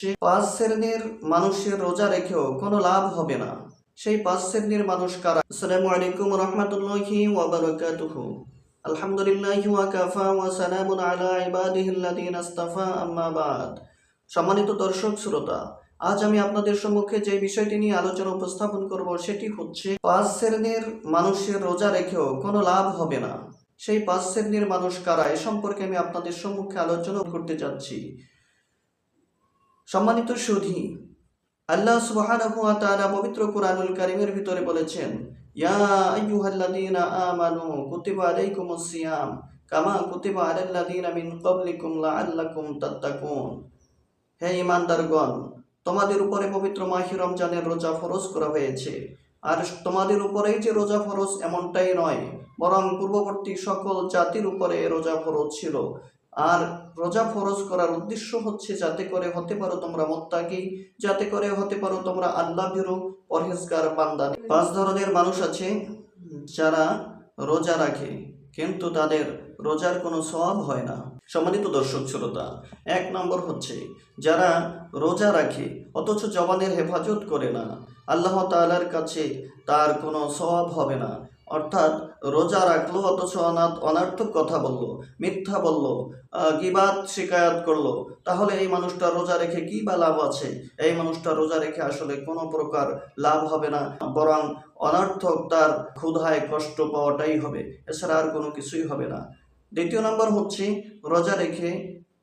পাঁচ শ্রেণীর মানুষের রোজা রেখেও কোনো লাভ হবে না। সেই পাঁচ শ্রেণীর মানুষ কারা? আসসালামু আলাইকুম রাহমাতুল্লাহি ওয়া বারাকাতুহু। আলহামদুলিল্লাহি ওয়া কাফা ওয়া সালামুন আলা ইবাদিহিল্লাযিনা ইসতাফা, আম্মা বাদ। সম্মানিত দর্শক শ্রোতা, আজ আমি আপনাদের সম্মুখে যে বিষয়টি নিয়ে আলোচনা উপস্থাপন করব সেটি হচ্ছে পাঁচ শ্রেণীর মানুষের রোজা রেখেও কোনো লাভ হবে না। সেই পাঁচ শ্রেণীর মানুষ কারা এ সম্পর্কে আমি আপনাদের সম্মুখে আলোচনা করতে যাচ্ছি। সম্মানিত সুধী, আল্লাহ সুবহানাহু ওয়া তাআলা পবিত্র কুরআনুল কারীমের ভিতরে বলেছেন, ইয়া আইয়ুহাল্লাযীনা আমানু কুতিবা আলাইকুমুস সিয়াম কামা কুতিবা আলাল্লাযীনা মিন ক্বাবলিকুম লাআল্লাকুম তাত্তাকুন। হে ঈমানদারগণ, তোমাদের উপরে পবিত্র মাহে রমজানের রোজা ফরজ করা হয়েছে। আর তোমাদের উপরেই যে রোজা ফরজ এমনটাই নয়, বরং পূর্ববর্তী সকল জাতির উপরে রোজা ফরজ ছিল। আর রোজা ফরজ করার উদ্দেশ্য হচ্ছে যাতে করে হতে পারো তোমরা মুত্তাকি, যাতে করে হতে পারো তোমরা আল্লাহ ভীরু পরহেজগার বান্দা। পাঁচ ধরনের মানুষ আছে যারা রোজা রাখে কিন্তু তাদের রোজার কোনো সওয়াব হয় না। সম্মানিত দর্শক শ্রোতা, এক নম্বর হচ্ছে যারা রোজা রাখে অথচ জবানের হেফাজত করে না, আল্লাহ তাআলার কাছে তার কোনো সওয়াব হবে না। অর্থাৎ রোজা রাখলো অথচ অনর্থক কথা বলল, মিথ্যা বলল, গীবাত শিকায়াত করলো, তাহলে এই মানুষটা রোজা রেখে কি বা লাভ আছে? এই মানুষটা রোজা রেখে আসলে কোনো প্রকার লাভ হবে না, বরং অনর্থক তার ক্ষুধায় কষ্ট পাওয়াটাই হবে, এছাড়া আর কোনো কিছুই হবে না। দ্বিতীয় নম্বর হচ্ছে রোজা রেখে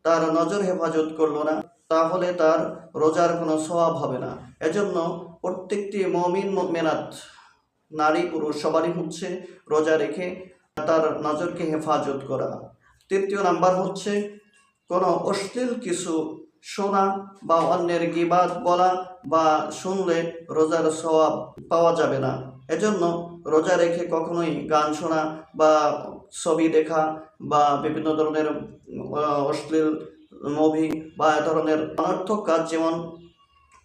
তার নজর হেফাজত করলো না, তাহলে তার রোজার কোনো সওয়াব হবে না। এজন্য প্রত্যেকটি মুমিন মুমিনাত, নারী পুরুষ সবারই হচ্ছে রোজা রেখে তার নজরকে হেফাজত করা। তৃতীয় নাম্বার হচ্ছে কোনো অশ্লীল কিছু শোনা বা অন্যের গীবাত বলা বা শুনলে রোজার সওয়াব পাওয়া যাবে না। এজন্য রোজা রেখে কখনোই গান শোনা বা ছবি দেখা বা বিভিন্ন ধরনের অশ্লীল মুভি বা এ ধরনের অনর্থক কাজ, যেমন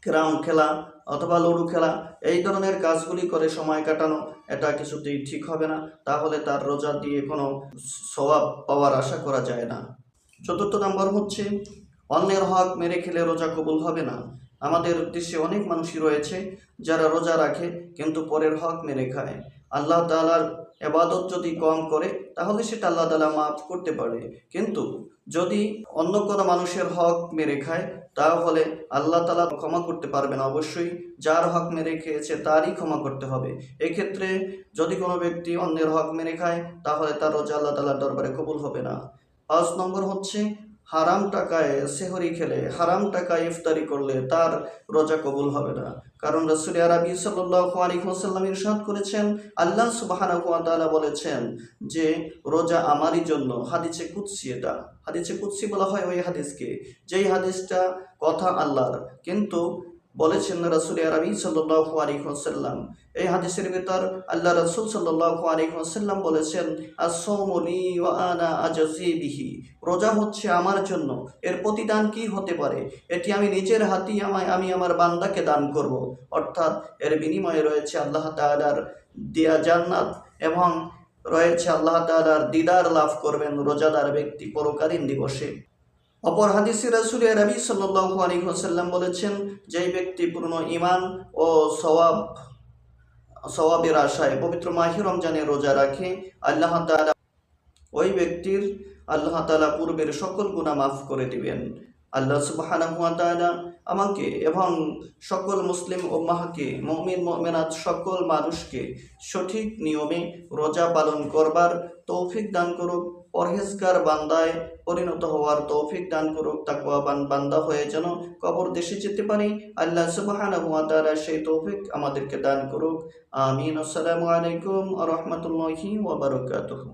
ক্যারাম খেলা অথবা লুডো খেলা, এই ধরনের কাজগুলি করে সময় কাটানো, এটা কিছুতেই ঠিক হবে না। তাহলে তার রোজা দিয়ে কোনো সওয়াব পাওয়ার আশা করা যায় না। চতুর্থ নম্বর হচ্ছে অন্যের হক মেরে খেলে রোজা কবুল হবে না। আমাদের দেশে অনেক মানুষই রয়েছে যারা রোজা রাখে কিন্তু পরের হক মেরে খায়। আল্লাহ তাআলার ইবাদত যদি কম করে তাহলে সেটা আল্লাহ তাআলা মাফ করতে পারে, কিন্তু যদি অন্য কোনো মানুষের হক মেরে খায় তাহলে আল্লাহ তাআলা ক্ষমা করতে পারবে না। অবশ্যই যার হক মেরে খেয়েছে তারই ক্ষমা করতে হবে। এক্ষেত্রে যদি কোনো ব্যক্তি অন্যের হক মেরে খায় তাহলে তার রোজা আল্লাহ তাআলার দরবারে কবুল হবে না। 5 নম্বর হচ্ছে হারাম টাকায় সেহরি খেলে, হারাম টাকায় ইফতারি করলে তার রোজা কবুল হবে না। কারণ রাসূল আরবি সাল্লাল্লাহু আলাইহি ওয়াসাল্লাম ইরশাদ করেছেন, আল্লাহ সুবহানাহু ওয়া তাআলা বলেছেন যে রোজা আমারই জন্য। হাদিসে কুদসি, এটা হাদিসে কুদসি বলা হয় ওই হাদিসকে, যেই হাদিসটা কথা আল্লাহর, কিন্তু বলেছেন রাসূল আরবি সাল্লাল্লাহু আলাইহি ওয়াসাল্লাম। এই হাদিসের ভিতর আল্লাহ রাসূল সাল্লাল্লাহু আলাইহি ওয়াসাল্লাম বলেছেন, আস-সাওমু লি ওয়া আনা আজজি বিহি। রোজা হচ্ছে আমার জন্য, এর প্রতিদান কি হতে পারে? এটি আমি নিজের হাতেই আমি আমার বান্দাকে দান করব। অর্থাৎ এর বিনিময়ে রয়েছে আল্লাহ তাআলার দেয়া জান্নাত এবং রয়েছে আল্লাহ তাআলার দিদার লাভ করবেন রোজাদার ব্যক্তি পরকালীন দিবসে। অপর হাদিসে রাসূল আরবি সাল্লাল্লাহু আলাইহি ওয়াসাল্লাম বলেছেন, যেই ব্যক্তি পূর্ণ ঈমান ও সওয়াবের আশায় পবিত্র মাহে রমজানে রোজা রাখে, আল্লাহ তাআলা ওই ব্যক্তির আল্লাহ তাআলা পূর্বের সকল গুনাহ মাফ করে দিবেন। আল্লাহ সুবহানাহু ওয়া তাআলা আমাকে এবং সকল মুসলিম উম্মাহকে, মুমিন মুমিনাত সকল মানুষকে সঠিক নিয়মে রোজা পালন করবার তৌফিক দান করুক, পরহেজগার বান্দায় পরিণত হওয়ার তৌফিক দান করুক, তাকওয়াবান বান্দা হয়ে যেন কবর দেশে যেতে পারি। আল্লাহ সুবহানাহু ওয়া তাআলা সেই তৌফিক আমাদেরকে দান করুক। আমিন। আসসালামু আলাইকুম ওয়া রাহমাতুল্লাহি ওয়া বারাকাতুহু।